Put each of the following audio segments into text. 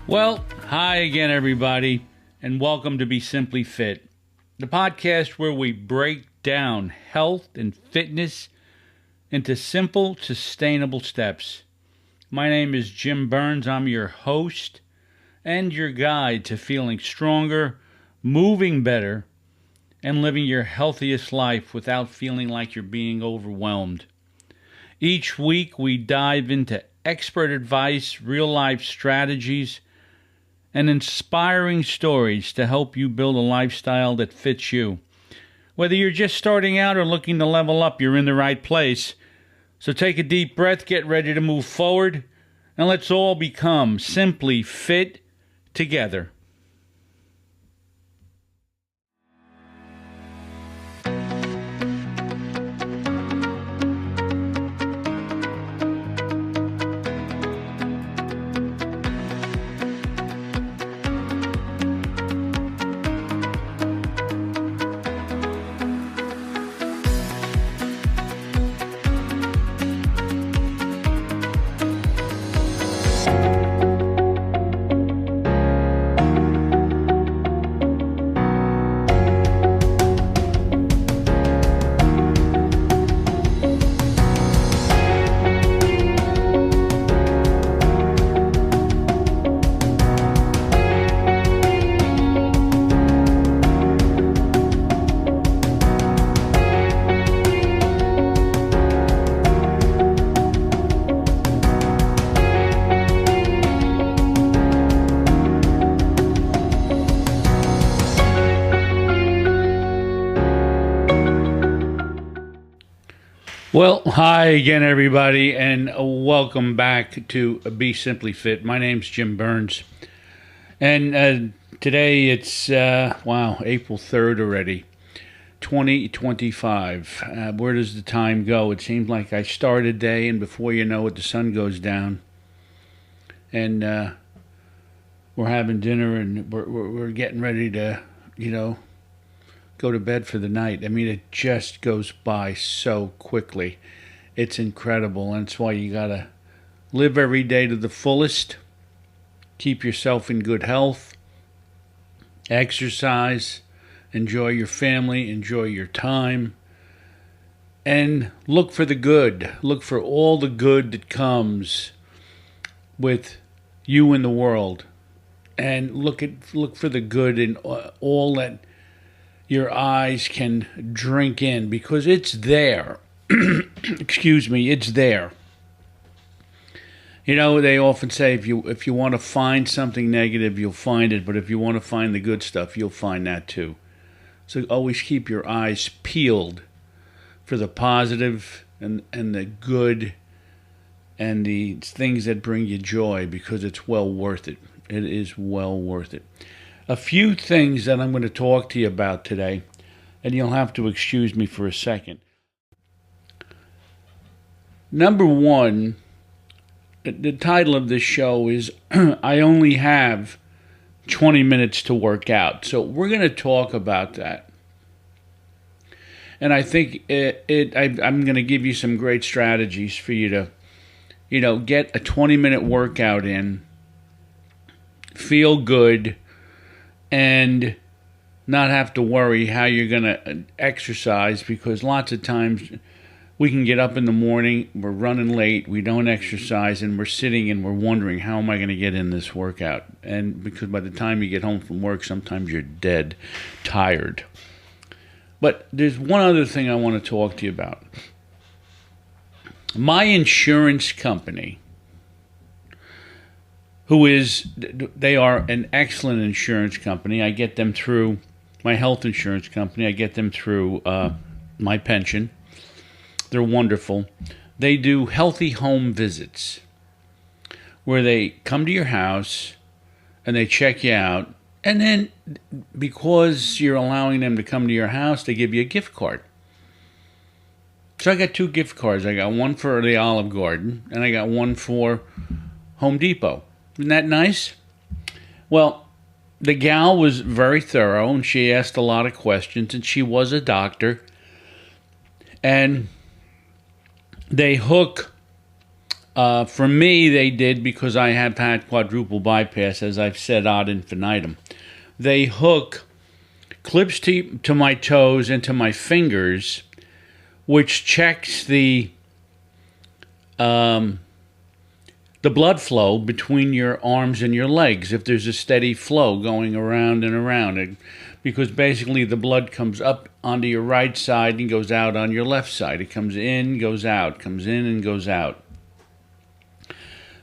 Well, hi again, everybody, and welcome to Be Simply Fit, the podcast where we break down health and fitness into simple, sustainable steps. My name is Jim Burns. I'm your host and your guide to feeling stronger, moving better, and living your healthiest life without feeling like you're being overwhelmed. Each week, we dive into expert advice, real-life strategies, and inspiring stories to help you build a lifestyle that fits you. Whether you're just starting out or looking to level up, you're in the right place. So take a deep breath, get ready to move forward, and let's all become simply fit together. Well, hi again, everybody, and welcome back to Be Simply Fit. My name's Jim Burns, and today it's, April 3rd already, 2025. Where does the time go? It seems like I start a day, and before you know it, the sun goes down, and we're having dinner, and we're getting ready to, go to bed for the night. I mean, it just goes by so quickly. It's incredible, and that's why you gotta live every day to the fullest. Keep yourself in good health. Exercise. Enjoy your family. Enjoy your time. And look for the good. Look for all the good that comes with you in the world. And look for the good in all that your eyes can drink in, because it's there. Excuse me, it's there. They often say if you want to find something negative, you'll find it, but if you want to find the good stuff, you'll find that too. So always keep your eyes peeled for the positive and the good and the things that bring you joy, because it's well worth it. It is well worth it. A few things that I'm going to talk to you about today, and you'll have to excuse me for a second. Number one, the title of this show is I Only Have 20 Minutes to Work Out. So we're going to talk about that. And I think I'm going to give you some great strategies for you to, get a 20-minute workout in, feel good, and not have to worry how you're going to exercise, because lots of times we can get up in the morning, we're running late, we don't exercise, and we're sitting and we're wondering, how am I going to get in this workout? And because by the time you get home from work, sometimes you're dead tired. But there's one other thing I want to talk to you about. My insurance company, they are an excellent insurance company. I get them through my health insurance company. I get them through my pension. They're wonderful. They do healthy home visits where they come to your house and they check you out. And then because you're allowing them to come to your house, they give you a gift card. So I got 2 gift cards. I got one for the Olive Garden and I got one for Home Depot. Isn't that nice? Well, the gal was very thorough, and she asked a lot of questions, and she was a doctor. And they hook For me, they did because I have had quadruple bypass, as I've said ad infinitum. They hook clips to my toes and to my fingers, which checks the blood flow between your arms and your legs, if there's a steady flow going around and around. Because basically the blood comes up onto your right side and goes out on your left side. It comes in, goes out, comes in and goes out.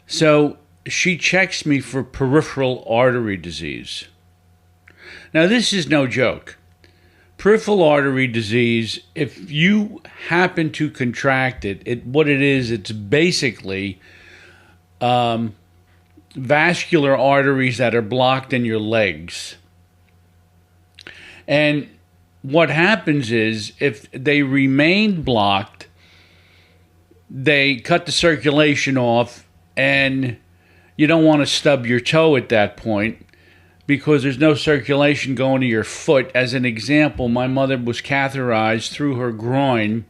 So she checks me for peripheral artery disease. Now, this is no joke. Peripheral artery disease, if you happen to contract it, what it is, it's basically vascular arteries that are blocked in your legs. And what happens is, if they remain blocked, they cut the circulation off, and you don't want to stub your toe at that point because there's no circulation going to your foot. As an example, my mother was catheterized through her groin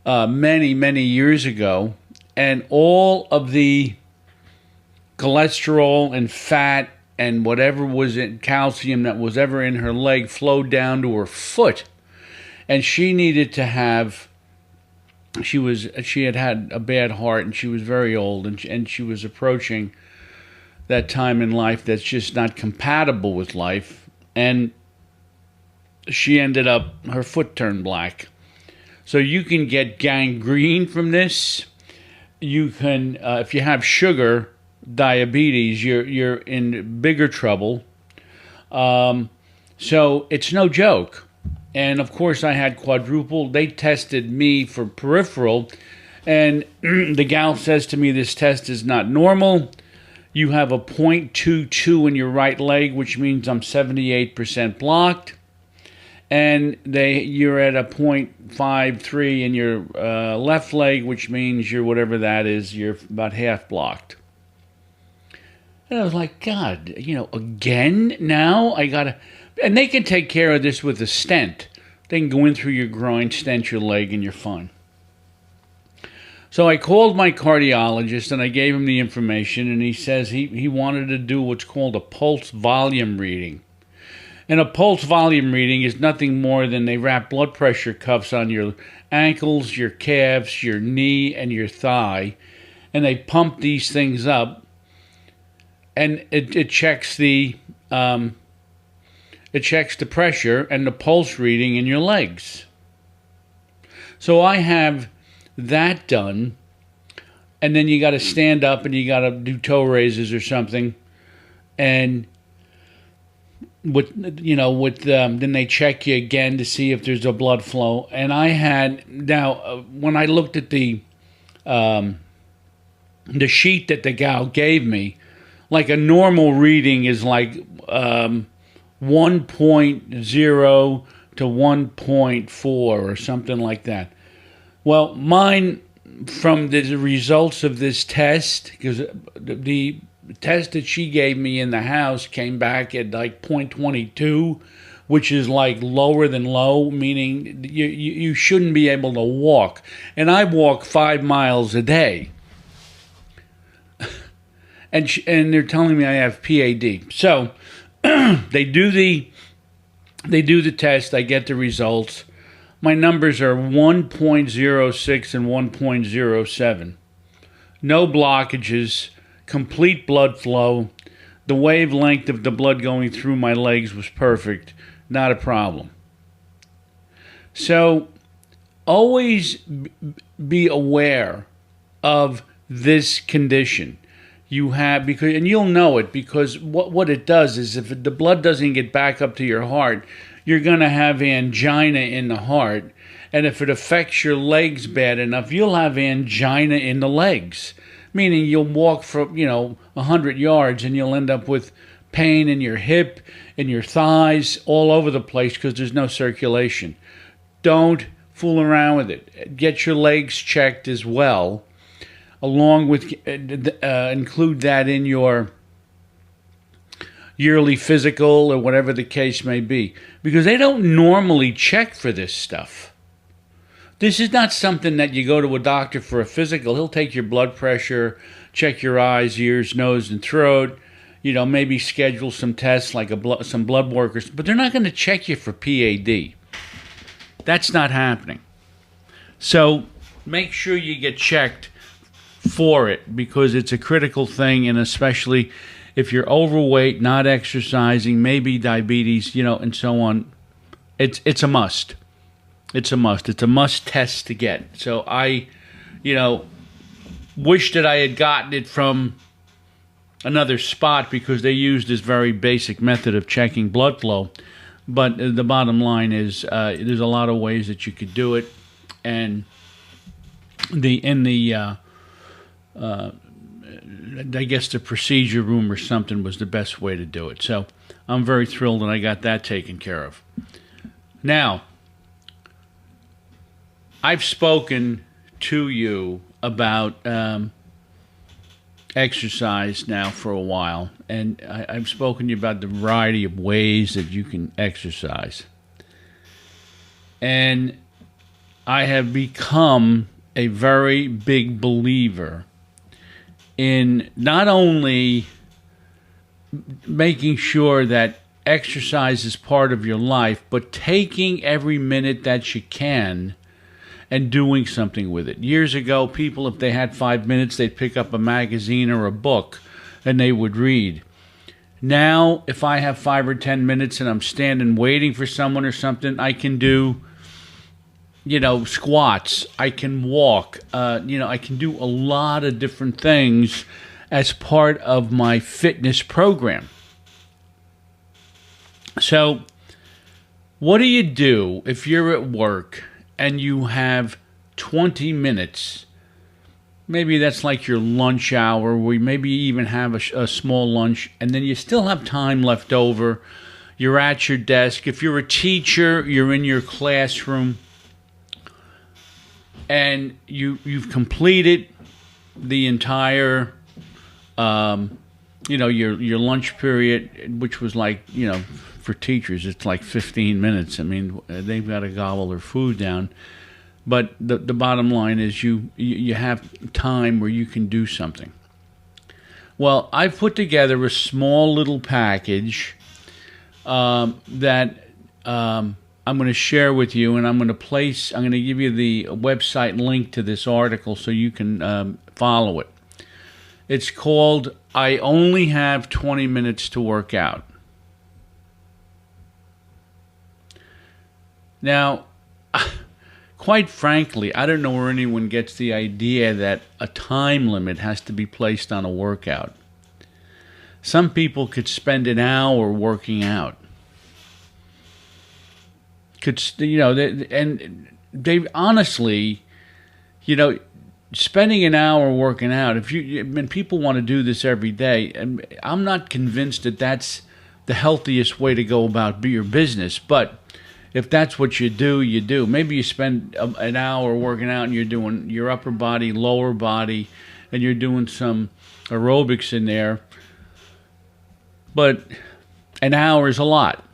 many, many years ago, and all of the cholesterol and fat and whatever was in calcium that was ever in her leg flowed down to her foot, and she needed to have. She had had a bad heart, and she was very old, and she was approaching that time in life that's just not compatible with life, and she ended up, her foot turned black. So you can get gangrene from this. You can, if you have sugar diabetes, you're in bigger trouble. So it's no joke. And of course I had quadruple. They tested me for peripheral, and the gal says to me, this test is not normal. You have a 0.22 in your right leg, which means I'm 78% blocked. And you're at a 0.53 in your left leg, which means you're whatever that is, you're about half blocked. And I was like, God, again now? I got to... And they can take care of this with a stent. They can go in through your groin, stent your leg, and you're fine. So I called my cardiologist, and I gave him the information, and he says he wanted to do what's called a pulse volume reading. And a pulse volume reading is nothing more than they wrap blood pressure cuffs on your ankles, your calves, your knee, and your thigh, and they pump these things up, and it checks the... It checks the pressure and the pulse reading in your legs. So I have that done, and then you got to stand up and you got to do toe raises or something, and then they check you again to see if there's a blood flow. And I had when I looked at the sheet that the gal gave me, like a normal reading is like 1.0 to 1.4 or something like that. Well, mine, from the results of this test, because the test that she gave me in the house came back at like 0.22, which is like lower than low, meaning you shouldn't be able to walk. And I walk 5 miles a day. And they're telling me I have PAD. So they do the test. I get the results. My numbers are 1.06 and 1.07. No blockages, complete blood flow. The wavelength of the blood going through my legs was perfect. Not a problem. So always be aware of this condition. You have, because, and you'll know it, because what it does is, if the blood doesn't get back up to your heart, you're going to have angina in the heart. And if it affects your legs bad enough, you'll have angina in the legs, meaning you'll walk for 100 yards and you'll end up with pain in your hip, in your thighs, all over the place, because there's no circulation. Don't fool around with it. Get your legs checked as well, along with include that in your yearly physical or whatever the case may be, because they don't normally check for this stuff. This is not something that you go to a doctor for a physical. He'll take your blood pressure, check your eyes, ears, nose, and throat, maybe schedule some tests like some blood workers, but they're not going to check you for PAD. That's not happening. So make sure you get checked for it, because it's a critical thing, and especially if you're overweight, not exercising, maybe diabetes, and so on. It's a must. It's a must. It's a must test to get. So I, wish that I had gotten it from another spot, because they use this very basic method of checking blood flow. But the bottom line is there's a lot of ways that you could do it, and I guess the procedure room or something was the best way to do it. So I'm very thrilled that I got that taken care of. Now, I've spoken to you about exercise now for a while, and I've spoken to you about the variety of ways that you can exercise. And I have become a very big believer in not only making sure that exercise is part of your life, but taking every minute that you can and doing something with it. Years ago, people, if they had 5 minutes, they'd pick up a magazine or a book and they would read. Now, if I have 5 or 10 minutes and I'm standing waiting for someone or something, I can do squats, I can walk, I can do a lot of different things as part of my fitness program. So, what do you do if you're at work and you have 20 minutes? Maybe that's like your lunch hour, where maybe you even have a small lunch, and then you still have time left over. You're at your desk. If you're a teacher, you're in your classroom, and you've completed the entire, your lunch period, which was like, for teachers, it's like 15 minutes. I mean, they've got to gobble their food down. But the bottom line is you have time where you can do something. Well, I've put together a small little package that I'm going to share with you, and I'm going to give you the website link to this article so you can follow it. It's called I Only Have 20 Minutes to Work Out. Now, quite frankly, I don't know where anyone gets the idea that a time limit has to be placed on a workout. Some people could spend an hour working out. And they honestly, spending an hour working out, when people want to do this every day, and I'm not convinced that that's the healthiest way to go about your business, but if that's what you do, you do. Maybe you spend an hour working out and you're doing your upper body, lower body, and you're doing some aerobics in there. But an hour is a lot.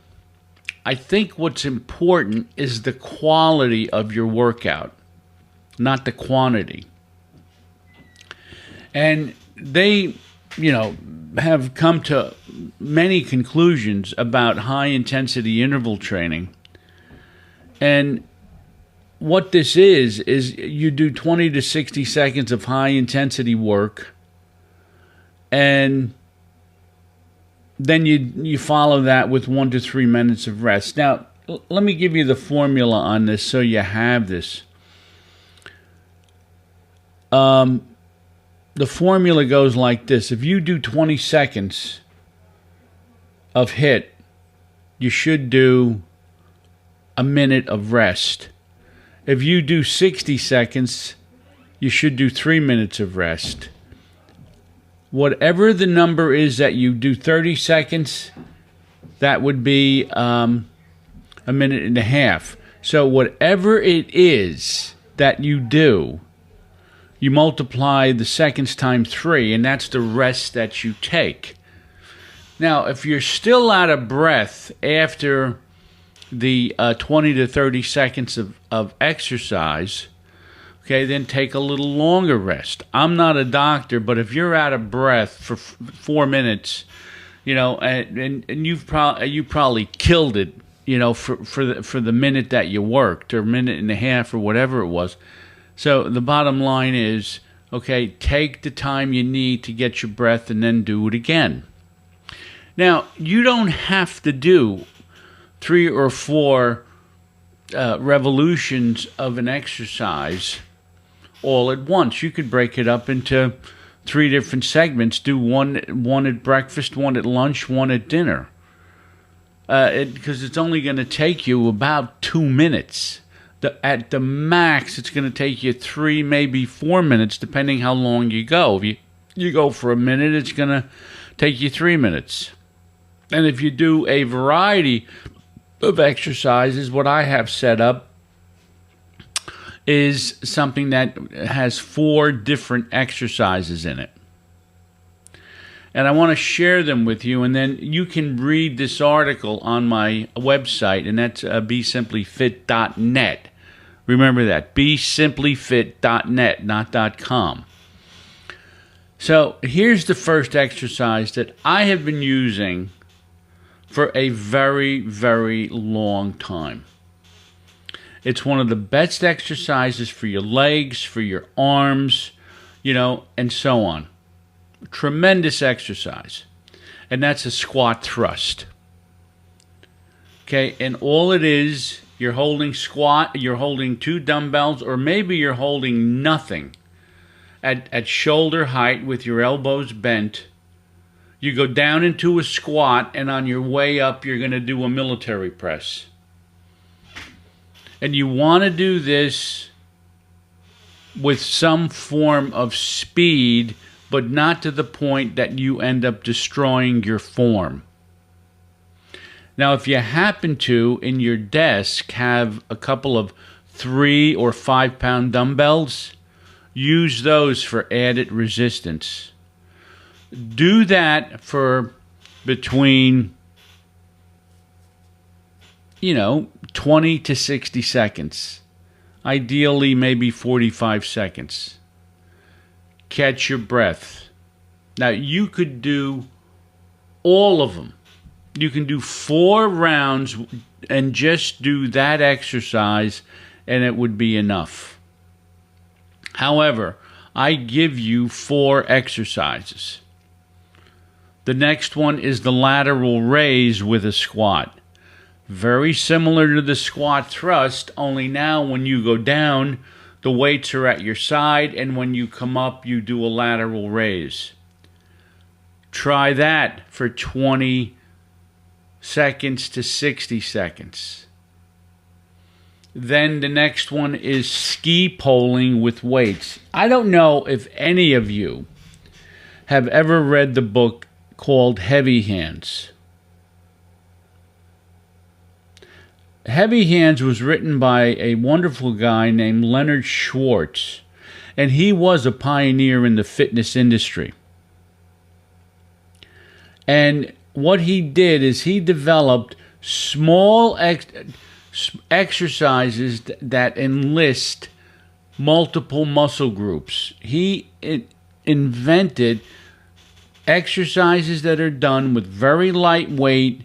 I think what's important is the quality of your workout, not the quantity. And they, have come to many conclusions about high-intensity interval training. And what this is you do 20 to 60 seconds of high-intensity work, and then you follow that with 1 to 3 minutes of rest. Now, let me give you the formula on this so you have this. The formula goes like this. If you do 20 seconds of HIIT, you should do a minute of rest. If you do 60 seconds, you should do 3 minutes of rest. Whatever the number is that you do 30 seconds, that would be a minute and a half. So whatever it is that you do, you multiply the seconds times 3, and that's the rest that you take. Now, if you're still out of breath after the 20 to 30 seconds of exercise, okay, then take a little longer rest. I'm not a doctor, but if you're out of breath for 4 minutes, and you probably killed it, for the minute that you worked, or minute and a half, or whatever it was. So the bottom line is, okay, take the time you need to get your breath and then do it again. Now, you don't have to do 3 or 4 revolutions of an exercise all at once. You could break it up into 3 different segments. Do one at breakfast, one at lunch, one at dinner. Because it's only going to take you about 2 minutes. At the max, it's going to take you 3, maybe 4 minutes, depending how long you go. If you go for a minute, it's going to take you 3 minutes. And if you do a variety of exercises, what I have set up is something that has 4 different exercises in it. And I want to share them with you, and then you can read this article on my website, and that's BeSimplyFit.net. Remember that, BeSimplyFit.net, not .com. So here's the first exercise that I have been using for a very, very long time. It's one of the best exercises for your legs, for your arms, and so on. Tremendous exercise. And that's a squat thrust. Okay, and all it is, you're holding 2 dumbbells, or maybe you're holding nothing at shoulder height with your elbows bent. You go down into a squat, and on your way up, you're going to do a military press. And you want to do this with some form of speed, but not to the point that you end up destroying your form. Now, if you happen to, in your desk, have a couple of 3 or 5 pound dumbbells, use those for added resistance. Do that for between 20 to 60 seconds. Ideally, maybe 45 seconds. Catch your breath. Now, you could do all of them. You can do 4 rounds and just do that exercise, and it would be enough. However, I give you 4 exercises. The next one is the lateral raise with a squat. Very similar to the squat thrust, only now when you go down, the weights are at your side, and when you come up, you do a lateral raise. Try that for 20 seconds to 60 seconds. Then the next one is ski poling with weights. I don't know if any of you have ever read the book called Heavy Hands. Heavy Hands was written by a wonderful guy named Leonard Schwartz, and he was a pioneer in the fitness industry. And what he did is he developed small exercises that enlist multiple muscle groups. He invented exercises that are done with very light weight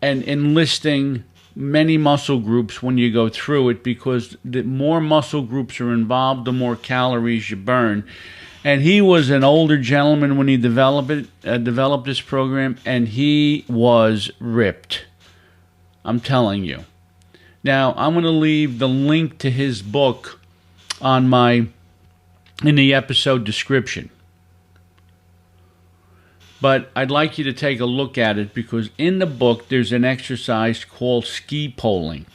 and enlisting many muscle groups when you go through it, because the more muscle groups are involved, the more calories you burn. And he was an older gentleman when he developed this program, and he was ripped. I'm telling you. Now, I'm going to leave the link to his book in the episode description. But I'd like you to take a look at it, because in the book there's an exercise called ski poling.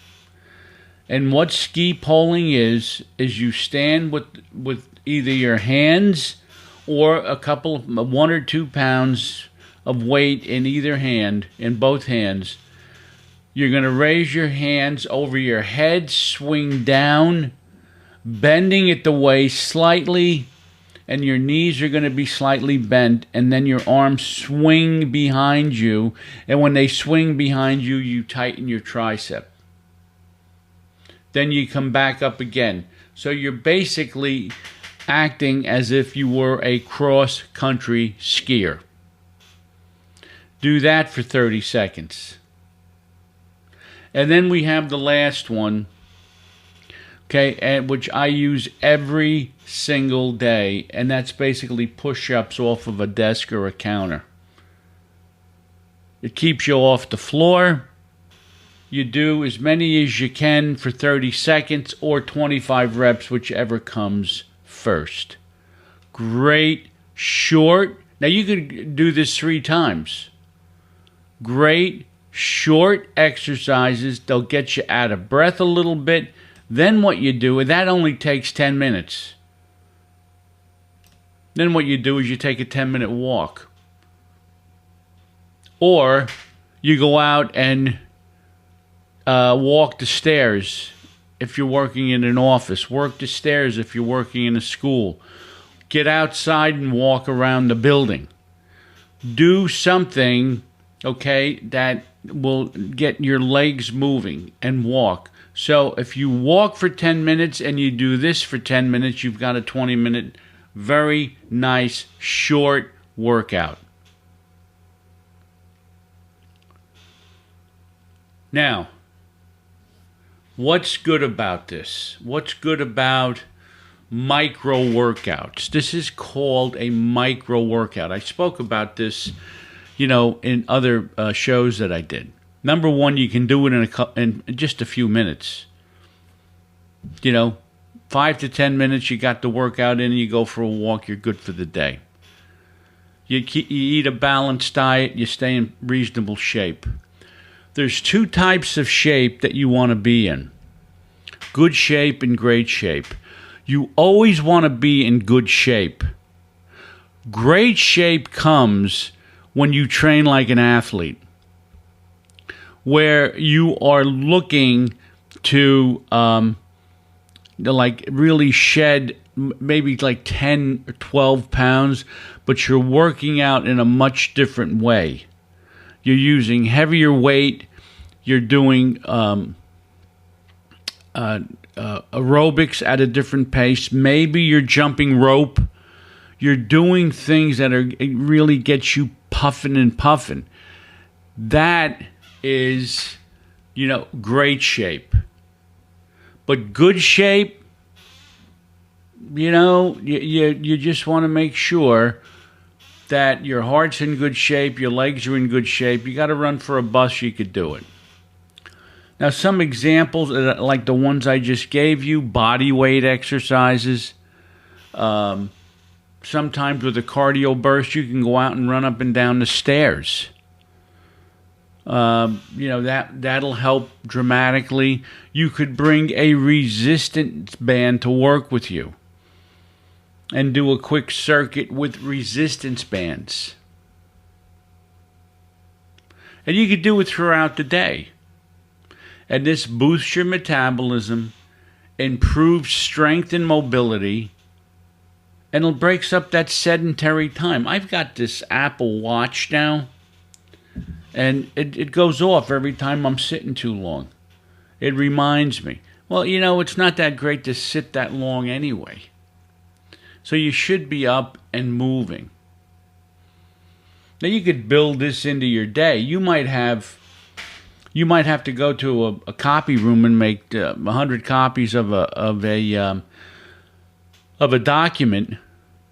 And what ski poling is you stand with either your hands or a couple of 1 or 2 pounds of weight in either hand, in both hands. You're going to raise your hands over your head, swing down, bending at the waist slightly, and your knees are going to be slightly bent, and then your arms swing behind you, and when they swing behind you, you tighten your tricep. Then you come back up again. So you're basically acting as if you were a cross-country skier. Do that for 30 seconds. And then we have the last one, okay, which I use every single day, and that's basically push-ups off of a desk or a counter. It keeps you off the floor. You do as many as you can for 30 seconds or 25 reps, whichever comes first. Great, short. Now you could do this 3 times. Great, short exercises. They'll get you out of breath a little bit. Then what you do, and that only takes 10 minutes. Then what you do is you take a 10-minute walk. Or you go out and walk the stairs if you're working in an office. Work the stairs if you're working in a school. Get outside and walk around the building. Do something, okay, that will get your legs moving and walk. So if you walk for 10 minutes and you do this for 10 minutes, you've got a 20-minute, very nice, short workout. Now, what's good about this? What's good about micro workouts? This is called a micro workout. I spoke about this, in other shows that I did. Number one, you can do it in just a few minutes. 5 to 10 minutes, you got the workout in, and you go for a walk, you're good for the day. You eat a balanced diet, you stay in reasonable shape. There's 2 types of shape that you want to be in. Good shape and great shape. You always want to be in good shape. Great shape comes when you train like an athlete, where you are looking to really shed maybe like 10 or 12 pounds, but you're working out in a much different way. You're using heavier weight. You're doing aerobics at a different pace. Maybe you're jumping rope. You're doing things that really get you puffing and puffing. That is, great shape. But good shape, you just want to make sure that your heart's in good shape, your legs are in good shape. You got to run for a bus, you could do it. Now, some examples, like the ones I just gave you, body weight exercises. Sometimes with a cardio burst, you can go out and run up and down the stairs. That'll help dramatically. You could bring a resistance band to work with you and do a quick circuit with resistance bands. And you could do it throughout the day. And this boosts your metabolism, improves strength and mobility, and it breaks up that sedentary time. I've got this Apple Watch now, and it goes off every time I'm sitting too long. It reminds me. Well, it's not that great to sit that long anyway. So you should be up and moving. Now you could build this into your day. You might have to go to a copy room and make 100 copies of a document,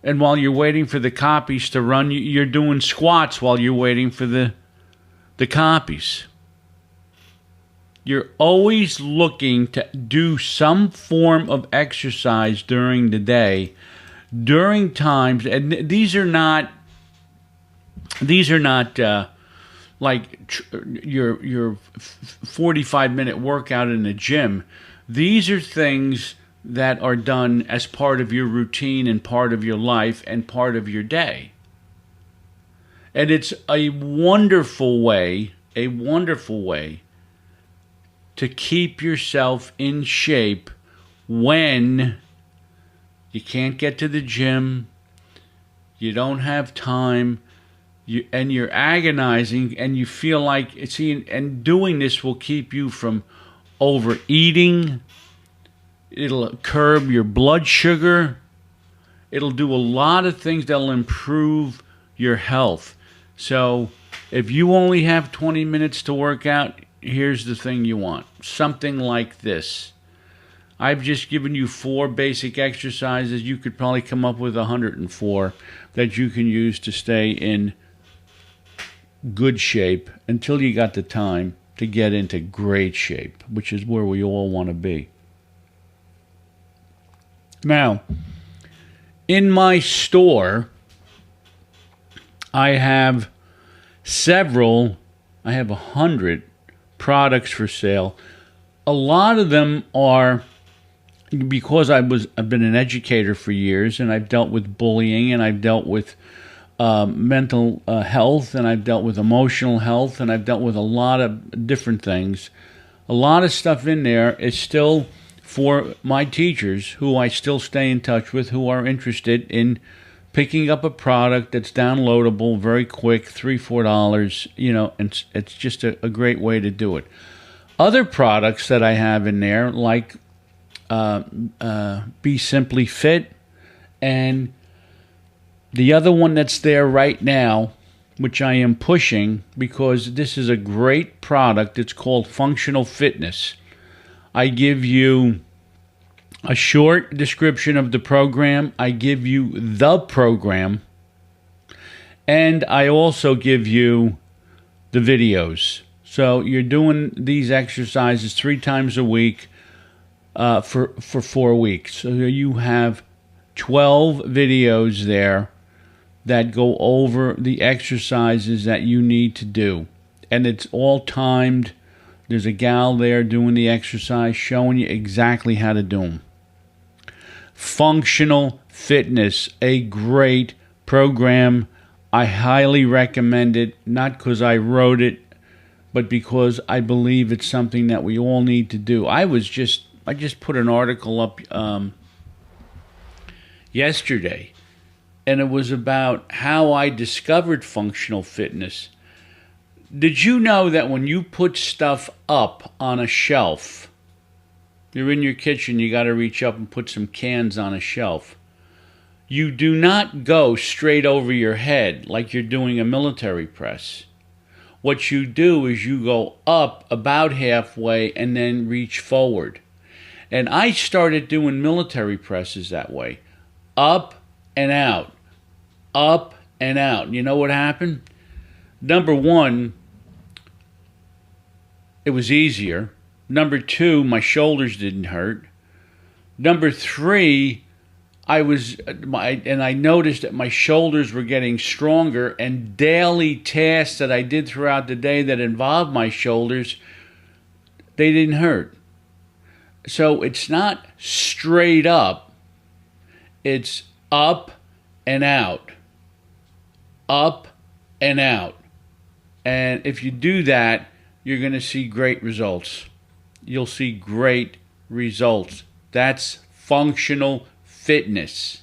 and while you're waiting for the copies to run, you're doing squats while you're waiting for the copies. You're always looking to do some form of exercise during the day, during times, and these are not like your 45-minute workout in the gym. These are things that are done as part of your routine and part of your life and part of your day. And it's a wonderful way to keep yourself in shape when you can't get to the gym you don't have time, and you're agonizing, and you feel like, see, and doing this will keep you from overeating. It'll curb your blood sugar. It'll do a lot of things that'll improve your health. So if you only have 20 minutes to work out, here's the thing you want. Something like this. I've just given you 4 basic exercises. You could probably come up with 104 that you can use to stay in good shape until you got the time to get into great shape, which is where we all want to be. Now, in my store, I have 100 products for sale. A lot of them are because I've been an educator for years, and I've dealt with bullying, and I've dealt with mental health, and I've dealt with emotional health, and I've dealt with a lot of different things. A lot of stuff in there is still for my teachers, who I still stay in touch with, who are interested in picking up a product that's downloadable, very quick, $3-4, and it's just a great way to do it. Other products that I have in there, like Be Simply Fit, and the other one that's there right now, which I am pushing because this is a great product. It's called Functional Fitness. I give you a short description of the program. I give you the program. And I also give you the videos. So you're doing these exercises 3 times a week for 4 weeks. So you have 12 videos there that go over the exercises that you need to do. And it's all timed. There's a gal there doing the exercise, showing you exactly how to do them. Functional Fitness, a great program. I highly recommend it, not because I wrote it, but because I believe it's something that we all need to do. I just put an article up yesterday, and it was about how I discovered functional fitness. Did you know that when you put stuff up on a shelf, you're in your kitchen, you got to reach up and put some cans on a shelf, you do not go straight over your head like you're doing a military press. What you do is you go up about halfway and then reach forward. And I started doing military presses that way. Up and out. Up and out. You know what happened? Number 1, it was easier. Number 2, my shoulders didn't hurt. Number 3, I noticed that my shoulders were getting stronger, and daily tasks that I did throughout the day that involved my shoulders, they didn't hurt. So it's not straight up. It's up and out. Up and out. And if you do that, you're going to see great results. You'll see great results. That's functional fitness.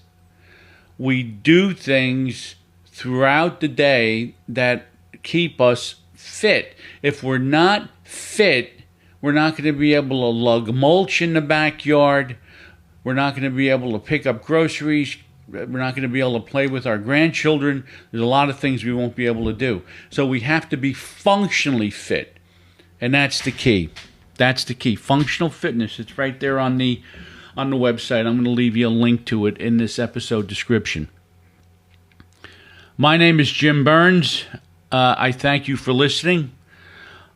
We do things throughout the day that keep us fit. If we're not fit, we're not going to be able to lug mulch in the backyard. We're not going to be able to pick up groceries. We're not going to be able to play with our grandchildren. There's a lot of things we won't be able to do. So we have to be functionally fit. And that's the key. That's the key. Functional fitness. It's right there on the website. I'm going to leave you a link to it in this episode description. My name is Jim Burns. I thank you for listening.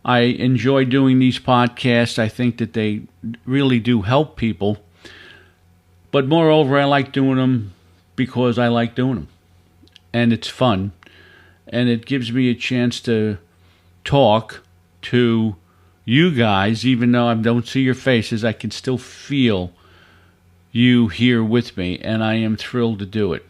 I enjoy doing these podcasts. I think that they really do help people. But moreover, I like doing them because I like doing them. And it's fun. And it gives me a chance to talk to you guys. Even though I don't see your faces, I can still feel you here with me. And I am thrilled to do it.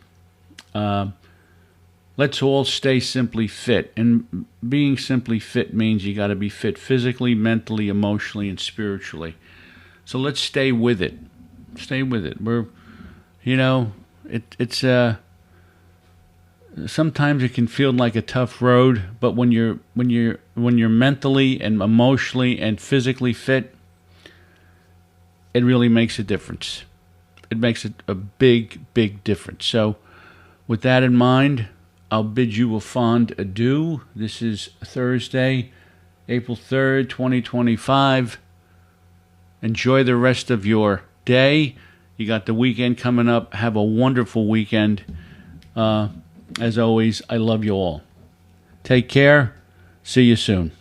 Let's all stay simply fit. And being simply fit means you got to be fit physically, mentally, emotionally, and spiritually. So let's stay with it. Stay with it. We're, it's sometimes it can feel like a tough road, but when you're mentally and emotionally and physically fit, it really makes a difference. It makes a big, big difference. So with that in mind, I'll bid you a fond adieu. This is Thursday, April 3rd, 2025. Enjoy the rest of your day. You got the weekend coming up. Have a wonderful weekend. As always, I love you all. Take care. See you soon.